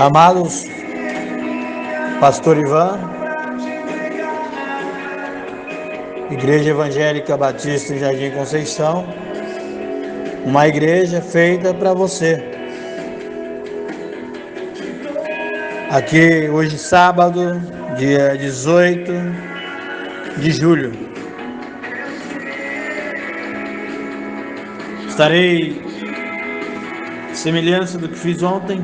Amados, Pastor Ivan, Igreja Evangélica Batista em Jardim Conceição, uma igreja feita para você. Aqui hoje sábado, dia 18 de julho. Estarei semelhança do que fiz ontem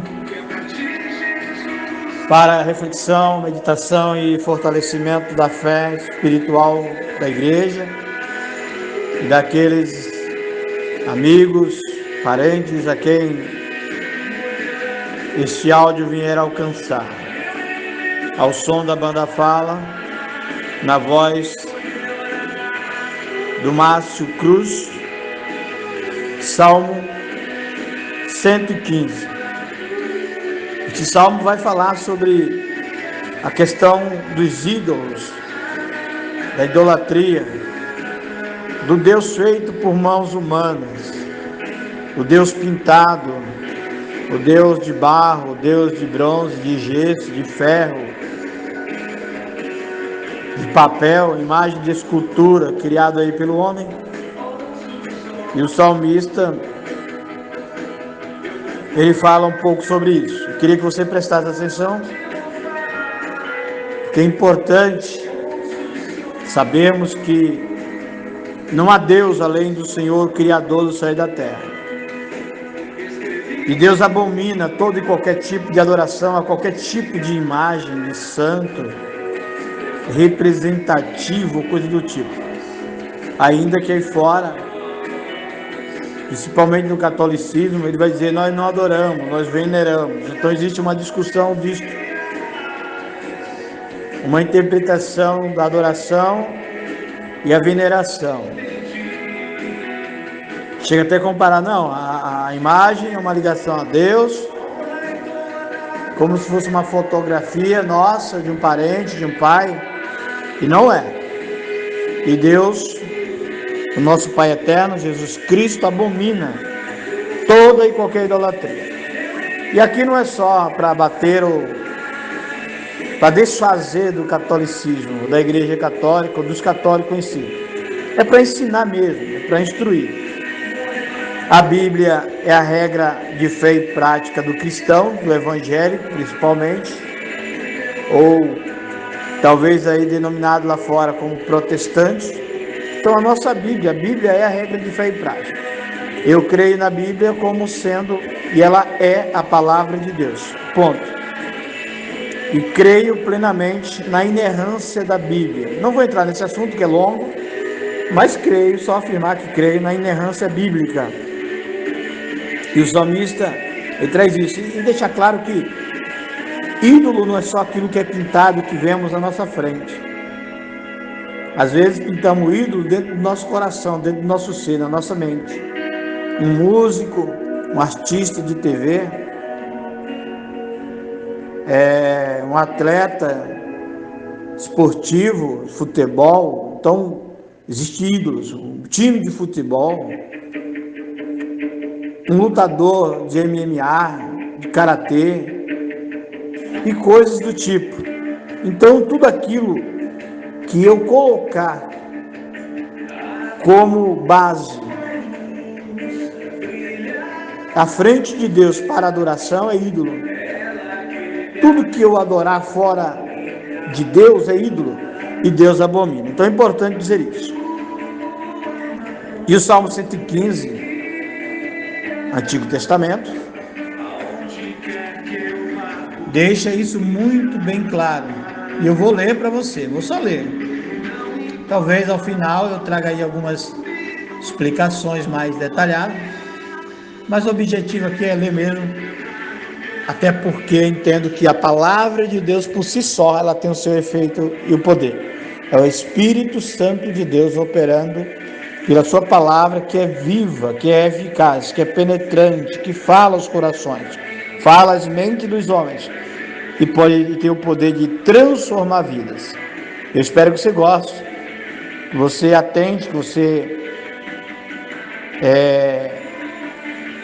para reflexão, meditação e fortalecimento da fé espiritual da igreja e daqueles amigos, parentes a quem este áudio vier alcançar. Ao som da banda Fala, na voz do Márcio Cruz, Salmo 115. Este salmo vai falar sobre a questão dos ídolos, da idolatria, do Deus feito por mãos humanas, o Deus pintado, o Deus de barro, o Deus de bronze, de gesso, de ferro, de papel, imagem de escultura, criado aí pelo homem. E o salmista, ele fala um pouco sobre isso. Eu queria que você prestasse atenção, porque é importante sabermos que não há Deus além do Senhor, Criador do céu e da terra. E Deus abomina todo e qualquer tipo de adoração, a qualquer tipo de imagem de santo, representativo, coisa do tipo. Ainda que aí fora, principalmente no catolicismo, ele vai dizer: nós não adoramos, nós veneramos. Então existe uma discussão disto, uma interpretação da adoração e a veneração. Chega até a comparar, não, a imagem é uma ligação a Deus, como se fosse uma fotografia nossa, de um parente, de um pai, e não é. E Deus, o nosso Pai eterno, Jesus Cristo, abomina toda e qualquer idolatria. E aqui não é só para bater ou para desfazer do catolicismo, da igreja católica, ou dos católicos em si. É para ensinar mesmo, é para instruir. A Bíblia é a regra de fé e prática do cristão, do evangélico principalmente, ou talvez aí denominado lá fora como protestante. Então a nossa Bíblia, a Bíblia é a regra de fé e prática. Eu creio na Bíblia como sendo, e ela é a palavra de Deus, ponto. E creio plenamente na inerrância da Bíblia. Não vou entrar nesse assunto que é longo, mas creio, só afirmar que creio na inerrância bíblica. E o salmista, ele traz isso, e deixa claro que ídolo não é só aquilo que é pintado, que vemos na nossa frente. Às vezes pintamos o ídolo dentro do nosso coração, dentro do nosso ser, na nossa mente. Um músico, um artista de TV, um atleta esportivo, futebol. Então, existem ídolos. Um time de futebol, um lutador de MMA, de karatê e coisas do tipo. Então, tudo aquilo que eu colocar como base à frente de Deus para adoração é ídolo. Tudo que eu adorar fora de Deus é ídolo e Deus abomina. Então é importante dizer isso. E o Salmo 115, Antigo Testamento, deixa isso muito bem claro. E eu vou ler para você, vou só ler. Talvez ao final eu traga aí algumas explicações mais detalhadas, mas o objetivo aqui é ler mesmo, até porque entendo que a palavra de Deus por si só, ela tem o seu efeito e o poder. É o Espírito Santo de Deus operando pela sua palavra, que é viva, que é eficaz, que é penetrante, que fala aos corações, fala às mentes dos homens, e pode ter o poder de transformar vidas. Eu espero que você goste, que você atente, que você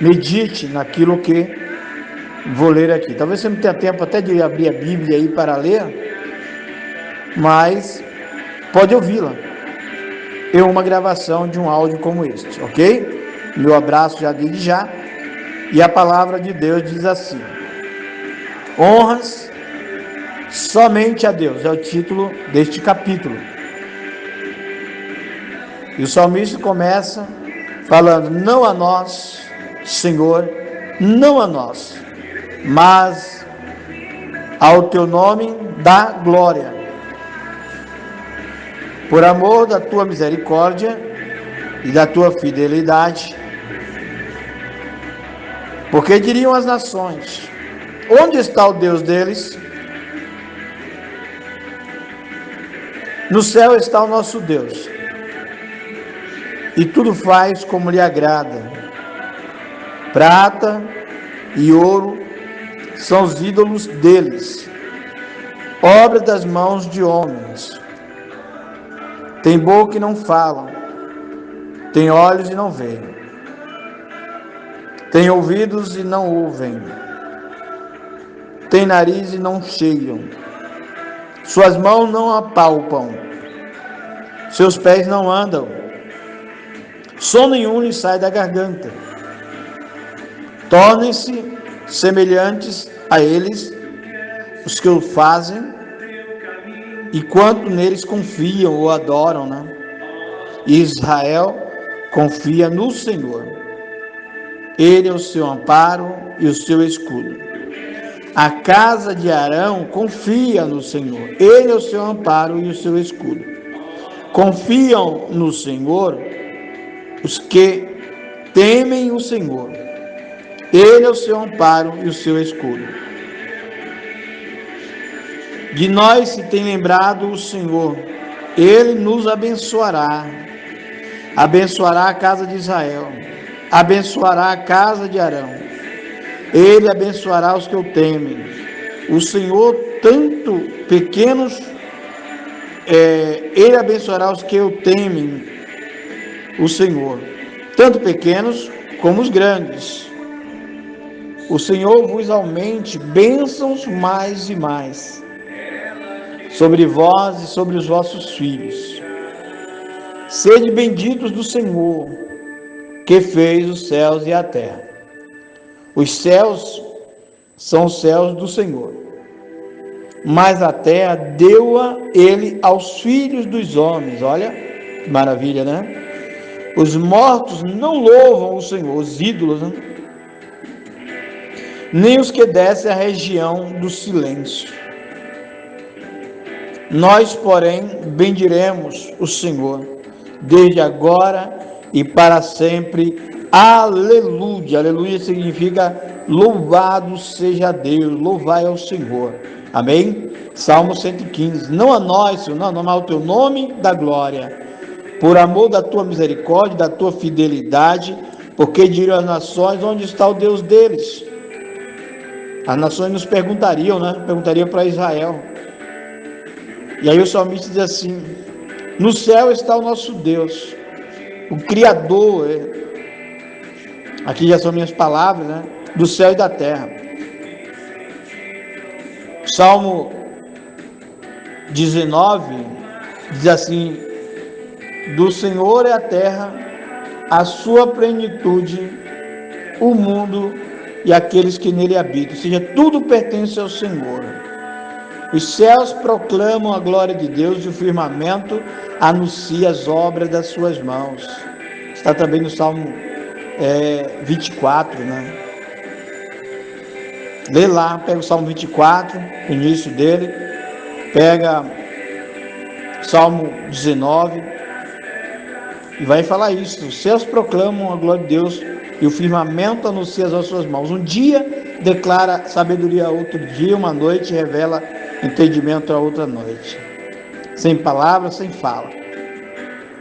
medite naquilo que Vou ler aqui. Talvez você não tenha tempo até de abrir a Bíblia aí para ler, mas pode ouvi-la. Em uma gravação de um áudio como este, ok? Meu abraço já desde já. E a palavra de Deus diz assim: honras somente a Deus, é o título deste capítulo. E o salmista começa falando: não a nós, Senhor, não a nós, mas ao teu nome dá glória, por amor da tua misericórdia e da tua fidelidade. Porque diriam as nações: onde está o Deus deles? No céu está o nosso Deus, e tudo faz como lhe agrada. Prata e ouro são os ídolos deles, obra das mãos de homens. Tem boca e não falam, tem olhos e não veem, tem ouvidos e não ouvem, tem nariz e não cheiram, suas mãos não apalpam, seus pés não andam, som nenhum lhe sai da garganta. Tornem-se semelhantes a eles os que o fazem, e quanto neles confiam ou adoram, né? Israel confia no Senhor. Ele é o seu amparo e o seu escudo. A casa de Arão confia no Senhor. Ele é o seu amparo e o seu escudo. Confiam no Senhor os que temem o Senhor. Ele é o seu amparo e o seu escudo. De nós se tem lembrado o Senhor. Ele nos abençoará. Abençoará a casa de Israel. Abençoará a casa de Arão. Ele abençoará os que o temem. O Senhor, tanto pequenos, ele abençoará os que o temem, o Senhor, tanto pequenos como os grandes. O Senhor vos aumente bênçãos mais e mais sobre vós e sobre os vossos filhos. Sede benditos do Senhor, que fez os céus e a terra. Os céus são os céus do Senhor, mas a terra deu-a ele aos filhos dos homens. Olha que maravilha, né? Os mortos não louvam o Senhor, os ídolos, né? Nem os que descem à região do silêncio. Nós, porém, bendiremos o Senhor, desde agora e para sempre. Aleluia. Aleluia significa louvado seja Deus, louvai ao Senhor. Amém? Salmo 115. Não a nós, Senhor, não, mas ao teu nome da glória, por amor da tua misericórdia, da tua fidelidade, porque diriam as nações: onde está o Deus deles? As nações nos perguntariam, né? Perguntariam para Israel. E aí o salmista diz assim: no céu está o nosso Deus, o Criador. Aqui já são minhas palavras, né? Do céu e da terra. Salmo 19 diz assim: do Senhor é a terra, a sua plenitude, o mundo e aqueles que nele habitam. Ou seja, tudo pertence ao Senhor. Os céus proclamam a glória de Deus e o firmamento anuncia as obras das suas mãos. Está também no Salmo 24, né? Lê lá, pega o Salmo 24, o início dele, pega Salmo 19 e vai falar isso: os céus proclamam a glória de Deus e o firmamento anuncia as suas mãos. Um dia declara sabedoria a outro dia, uma noite revela entendimento a outra noite. Sem palavras, sem fala.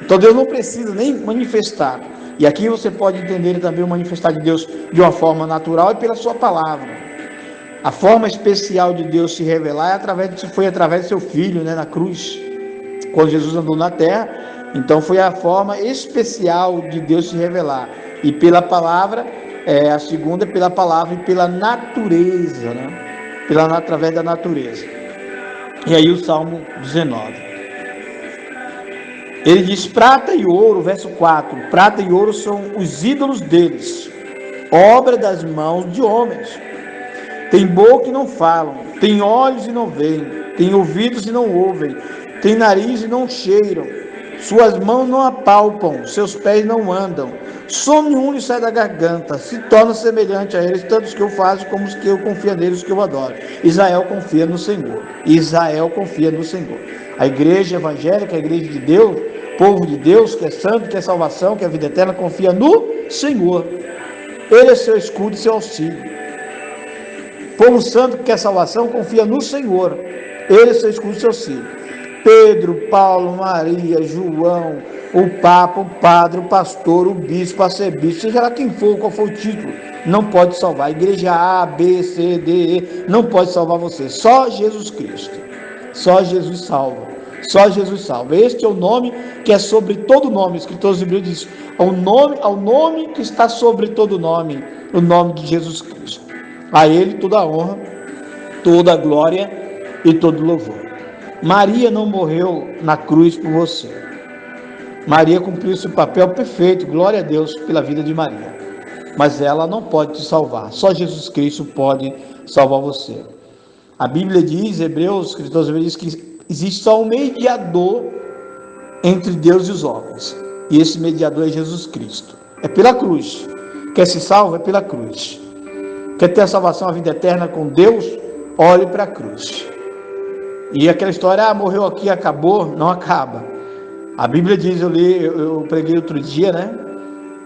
Então Deus não precisa nem manifestar. E aqui você pode entender também o manifestar de Deus de uma forma natural e pela sua palavra. A forma especial de Deus se revelar foi através do seu Filho, né, na cruz. Quando Jesus andou na terra, então foi a forma especial de Deus se revelar. E pela palavra, A segunda é pela palavra e pela natureza, né? Através da natureza. E aí o Salmo 19. Ele diz: prata e ouro, verso 4, prata e ouro são os ídolos deles, obra das mãos de homens. Tem boca e não falam, tem olhos e não veem, tem ouvidos e não ouvem, tem nariz e não cheiram, suas mãos não apalpam, seus pés não andam, som nenhum lhe sai da garganta, se torna semelhante a eles, tanto os que eu faço como os que eu confio neles, os que eu adoro. Israel confia no Senhor. Israel confia no Senhor. A igreja evangélica, a igreja de Deus, povo de Deus, que é santo, que é salvação, que é vida eterna, confia no Senhor. Ele é seu escudo e seu auxílio. Povo santo que quer salvação, confia no Senhor. Ele é seu escudo e seu auxílio. Pedro, Paulo, Maria, João, o Papa, o Padre, o Pastor, o Bispo, a Arcebispo, seja lá quem for, qual for o título, não pode salvar. A igreja A, B, C, D, E, não pode salvar você. Só Jesus Cristo. Só Jesus salva. Só Jesus salva. Este é o nome que é sobre todo nome. O escritor dos Hebreus diz: ao nome que está sobre todo nome, o nome de Jesus Cristo. A Ele toda a honra, toda a glória e todo louvor. Maria não morreu na cruz por você. Maria cumpriu seu papel perfeito, glória a Deus pela vida de Maria. Mas ela não pode te salvar. Só Jesus Cristo pode salvar você. A Bíblia diz, Hebreus, o escritor dos Hebreus diz que existe só um mediador entre Deus e os homens. E esse mediador é Jesus Cristo. É pela cruz. Quer se salvar? É pela cruz. Quer ter a salvação, a vida eterna com Deus? Olhe para a cruz. E aquela história, morreu aqui, acabou, não acaba. A Bíblia diz, eu preguei outro dia, né?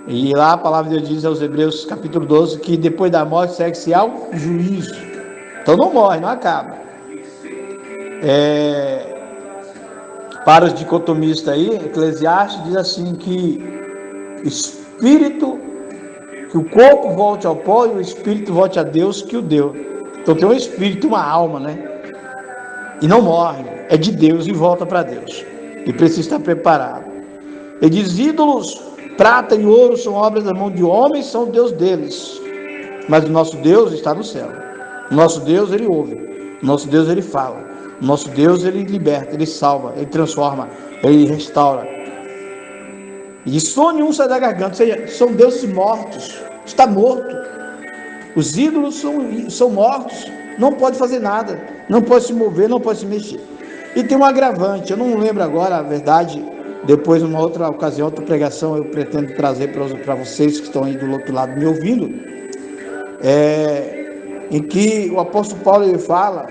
E lá a palavra de Deus diz aos Hebreus, capítulo 12, que depois da morte segue-se ao juízo. Então não morre, não acaba. Para os dicotomistas aí, Eclesiastes diz assim que o corpo volte ao pó e o espírito volte a Deus que o deu. Então tem um espírito, uma alma, né? E não morre, é de Deus e volta para Deus. E precisa estar preparado. Ele diz: ídolos, prata e ouro são obras da mão de homens, são o Deus deles. Mas o nosso Deus está no céu. O nosso Deus, Ele ouve. O nosso Deus, Ele fala. O nosso Deus, Ele liberta, Ele salva, Ele transforma, Ele restaura. E som nenhum sai da garganta, ou seja, são deuses mortos. Está morto. Os ídolos são mortos. Não pode fazer nada, não pode se mover, não pode se mexer. E tem um agravante, eu não lembro agora, a verdade, depois numa outra ocasião, outra pregação, eu pretendo trazer para vocês que estão aí do outro lado me ouvindo, em que o apóstolo Paulo ele fala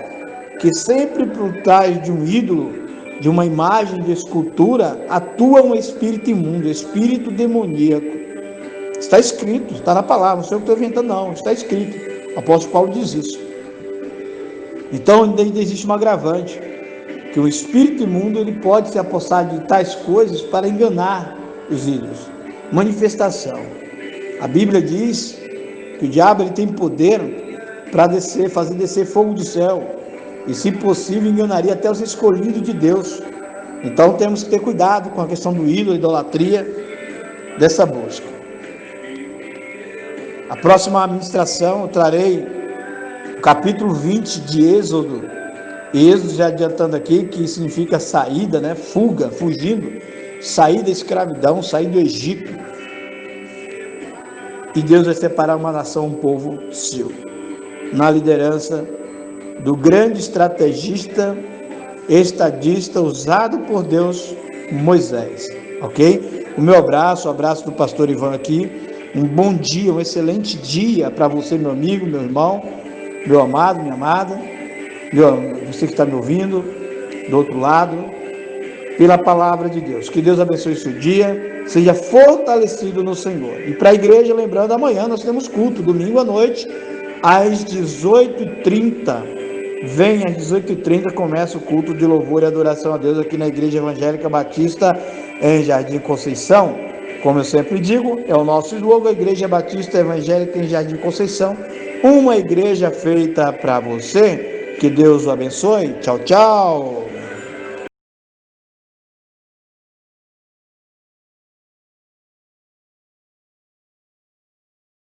que sempre por trás de um ídolo, de uma imagem de escultura, atua um espírito imundo, espírito demoníaco. Está escrito, está na palavra, não sei o que estou inventando não, está escrito. O apóstolo Paulo diz isso. Então ainda existe um agravante, que o espírito imundo ele pode se apossar de tais coisas para enganar os ídolos. Manifestação. A Bíblia diz que o diabo ele tem poder para fazer descer fogo do céu, e se possível enganaria até os escolhidos de Deus. Então temos que ter cuidado com a questão do ídolo, idolatria, dessa busca. A próxima administração eu trarei o capítulo 20 de Êxodo. Êxodo, já adiantando aqui, que significa saída, né? Fuga, fugindo, sair da escravidão, sair do Egito. E Deus vai separar uma nação, um povo seu, na liderança do grande estrategista, estadista, usado por Deus, Moisés. Ok? O meu abraço, o abraço do pastor Ivan aqui. Um bom dia, um excelente dia para você, meu amigo, meu irmão, meu amado, minha amada, você que está me ouvindo do outro lado, pela palavra de Deus. Que Deus abençoe o seu dia, seja fortalecido no Senhor. E para a igreja, lembrando, amanhã nós temos culto, domingo à noite, às 18h30. Vem às 18h30, começa o culto de louvor e adoração a Deus aqui na Igreja Evangélica Batista em Jardim Conceição. Como eu sempre digo, é o nosso slogan, Igreja Batista Evangélica em Jardim Conceição, uma igreja feita para você. Que Deus o abençoe. Tchau, tchau.